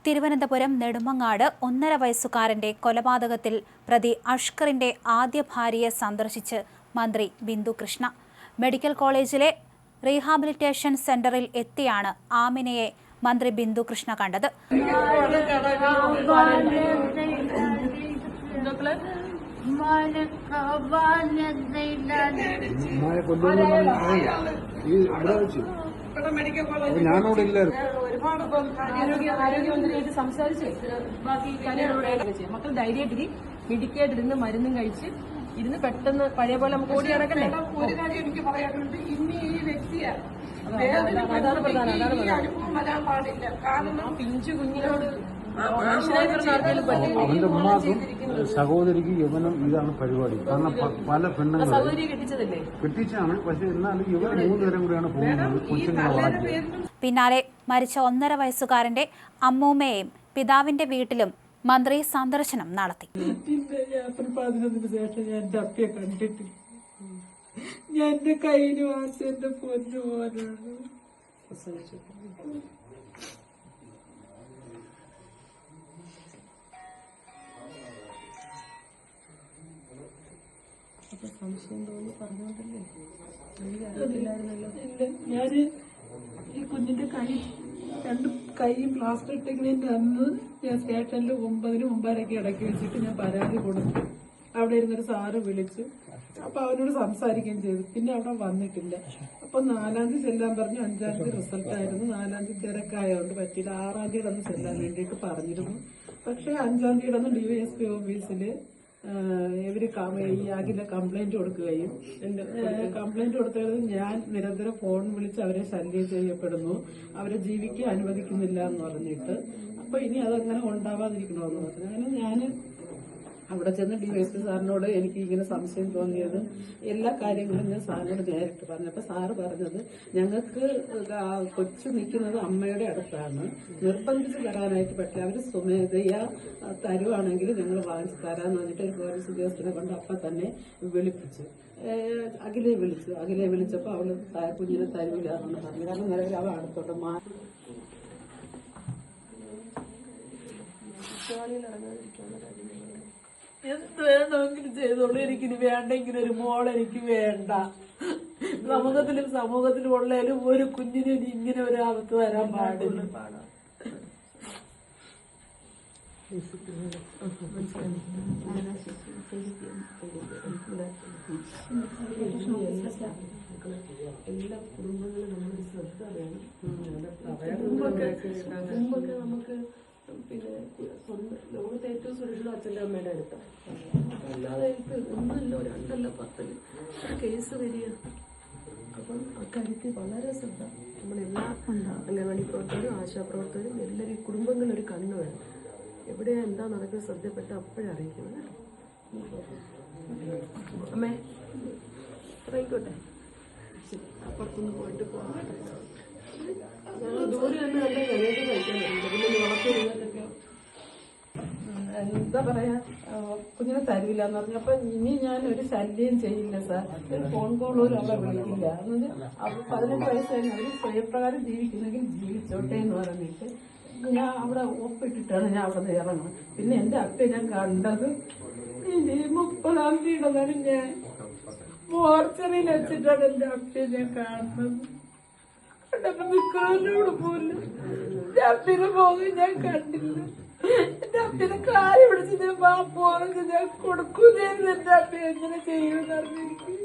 തിരുവനന്തപുരം നെടുമങ്ങാട് 1.5 വയസ്സുകാരന്റെ കൊലപാതകത്തിൽ പ്രതി അഷ്കറിന്റെ ആദ്യ ഭാര്യയെ സന്ദർശിച്ച് മന്ത്രി ബിന്ദു കൃഷ്ണ. മെഡിക്കൽ കോളേജിലെ റീഹാബിലിറ്റേഷൻ സെന്ററിൽ എത്തിയാണ് ആമിനയെ മന്ത്രി ബിന്ദു കൃഷ്ണ കണ്ടത്. ആരോഗ്യമന്ത്രിയായിട്ട് സംസാരിച്ച് ബാക്കി കാര്യങ്ങളോട് മക്കൾ ധൈര്യമായിട്ട് മിടിക്കായിട്ടിരുന്ന് മരുന്നും കഴിച്ച് ഇരുന്ന് പെട്ടെന്ന് പഴയ പോലെ നമുക്ക് ഓടി നടക്കണ്ടേ. ഒരു കാര്യം എനിക്ക് പറയാനുണ്ട്, ഇനി ഈ വ്യക്തിയാണ് അതാണ് പ്രധാനം. വരാൻ പാടില്ല. കാരണം പിഞ്ചു കുഞ്ഞിനോട് മനുഷ്യനായി പറഞ്ഞ ആർക്കെങ്കിലും പറ്റും. അവന്റെ ഉമ്മാക്കും സഹോദരിക്ക് യവനും ഇതാണ് പരിപാടി. കാരണം പല പെണ്ണുങ്ങളും സഹോദരി കെട്ടിച്ചതല്ലേ, കെട്ടിച്ചാണ്. പക്ഷെ എന്നാലും ഇവർ 3 പേരും കൂടിയാണ് പോകുന്നത് കൊച്ചുങ്ങളെ വളർത്തി. പിന്നാലെ മരിച്ച 1.5 വയസ്സുകാരന്റെ അമ്മൂമ്മയെയും പിതാവിന്റെ വീട്ടിലും മന്ത്രി സന്ദർശനം നടത്തി. പിന്നെ ഏപ്രിൽ 11 ശേഷം ഞാൻ എന്റെ അപ്പയെ കണ്ടിട്ടില്ല. ഞാൻ എന്റെ കയ്യിൽ വാങ്ങിച്ച എന്റെ പൊന്നു പോലാണ്. സംശയം തോന്നി പറഞ്ഞോണ്ടല്ലേ ഞാന് ഈ കുഞ്ഞിന്റെ രണ്ട് കൈയും പ്ലാസ്റ്റർ ഇട്ടിങ്ങനെ അന്ന് ഞാൻ സ്റ്റേഷനിൽ 9-നും 9:30 ഇടയ്ക്ക് വെച്ചിട്ട് ഞാൻ പരാതി കൊടുത്തു. അവിടെ ഇരുന്നൊരു സാറ് വിളിച്ചു. അപ്പൊ അവനോട് സംസാരിക്കുകയും ചെയ്തു. പിന്നെ അവിടെ വന്നിട്ടില്ല. അപ്പൊ 4-ാം തീയതി ചെല്ലാൻ പറഞ്ഞു. 5-ാം തീയതി റിസൾട്ട് ആയിരുന്നു. 4-ാം തീയതി തിരക്കായതുകൊണ്ട് പറ്റില്ല. 6-ാം തീയതി ഒന്ന് ചെല്ലാൻ വേണ്ടിയിട്ട് പറഞ്ഞിരുന്നു. പക്ഷെ 5-ാം തീയതി ഒന്ന് DYSP ഓഫീസില് ഇവര് ഈ അഖില കംപ്ലൈന്റ് കൊടുക്കുകയും കംപ്ലൈന്റ് കൊടുത്തത് ഞാൻ നിരന്തരം ഫോൺ വിളിച്ച് അവരെ ശല്യം ചെയ്യപ്പെടുന്നു, അവരെ ജീവിക്കാൻ അനുവദിക്കുന്നില്ല എന്ന് പറഞ്ഞിട്ട്. അപ്പൊ ഇനി അതങ്ങനെ ഉണ്ടാവാതിരിക്കണമെന്ന് പറഞ്ഞു. അങ്ങനെ ഞാൻ അവിടെ ചെന്ന് DYSP സാറിനോട് എനിക്ക് ഇങ്ങനെ സംശയം തോന്നിയതും എല്ലാ കാര്യങ്ങളും ഞാൻ സാറിനോട് നേരിട്ട് പറഞ്ഞു. അപ്പൊ സാറ് പറഞ്ഞത് ഞങ്ങൾക്ക് കൊച്ചു നിൽക്കുന്നത് അമ്മയുടെ അടുത്താണ്, നിർബന്ധിച്ച് തരാനായിട്ട് പറ്റില്ല, അവര് സ്വമേധയാ തരുവാണെങ്കിൽ ഞങ്ങൾ വാങ്ങിച്ചു തരാന്ന് പറഞ്ഞിട്ട് ഒരു പോലീസ് ഉദ്യോഗസ്ഥനെ കൊണ്ട് അപ്പം തന്നെ വിളിപ്പിച്ചു. അഖിലെ വിളിച്ചപ്പോൾ അവള് കുഞ്ഞിനെ തരൂല എന്നാണ് പറഞ്ഞു. കാരണം നിലവിൽ അവ അടുത്തോട്ട് മാറി എന്ത് വേണമെങ്കിലും ചെയ്തോളൂ. എനിക്കിനി വേണ്ട, ഇങ്ങനെ ഒരു മോളെനിക്ക് വേണ്ട. സമൂഹത്തിലും ഉള്ളതിലും ഒരു കുഞ്ഞിന് ഇങ്ങനെ ഒരു ആപത്ത് വരാൻ പാടില്ല. എല്ലാ കുടുംബങ്ങളും നമ്മൾ ശ്രദ്ധ വേണം. മുമ്പൊക്കെ നമുക്ക് പിന്നെ ലോകത്തെ ഏറ്റവും സുരക്ഷിത അച്ഛൻ്റെ അമ്മയുടെ അടുത്താണ്. അല്ലാതെ 1-ല്ലോ 2-ല്ലോ 10-ല് കേസ് വരിക. അപ്പം അക്കാര്യത്തിൽ വളരെ ശ്രദ്ധ നമ്മളെല്ലാ അംഗൻവാടി പ്രവർത്തകരും ആശാപ്രവർത്തകരും എല്ലാവരും കുടുംബങ്ങളിലൊരു കണ്ണ് വേണം. എവിടെയാ എന്താ നടക്കുന്നത് ശ്രദ്ധപ്പെട്ട അപ്പോഴേ അറിയിക്കുന്നത്. അമ്മേ ആയിക്കോട്ടെ, അപ്പുറത്തൊന്ന് പോയിട്ട് പോകാം. ദൂരെ തന്നെ നല്ല വിലയൊക്കെ കഴിക്കുന്നുണ്ട്. പിന്നെ വളർത്തിരുന്നിട്ടൊക്കെ എന്താ പറയാ, കുഞ്ഞിനെ തരൂല എന്ന് പറഞ്ഞു. അപ്പൊ ഇനി ഞാൻ ഒരു ശല്യം ചെയ്യില്ല സാർ, ഒരു ഫോൺ കോൾ പോലും അവളെ വിളിക്കില്ല. എന്നത് 18 വയസ്സ് കഴിഞ്ഞ് അവര് സ്വയപ്രകാരം ജീവിക്കുന്നെങ്കിൽ ജീവിച്ചോട്ടെ എന്ന് പറഞ്ഞിട്ട് ഞാൻ അവിടെ ഒപ്പിട്ടിട്ടാണ് ഞാൻ അവിടെ നിന്ന് ഇറങ്ങുന്നത്. പിന്നെ എന്റെ അപ്പയെ ഞാൻ കണ്ടത് ഇനി 30-ാം തീയതിയാണ് ഞാൻ മോർച്ചറിയിൽ വെച്ചിട്ടാണ് എന്റെ അപ്പയെ ഞാൻ കാണുന്നത്. കണ്ടപ്പോ നിൽക്കാനോട് പോലും എന്റെ അപ്പനെ പോകും ഞാൻ കണ്ടില്ല. എന്റെ അപ്പനെ കാര്യം പിടിച്ച് ഞാൻ പോറൊക്കെ ഞാൻ കൊടുക്കൂലായിരുന്നു. എന്റെ അപ്പ എങ്ങനെ ചെയ്യുമെന്ന് അറിഞ്ഞിരിക്കും.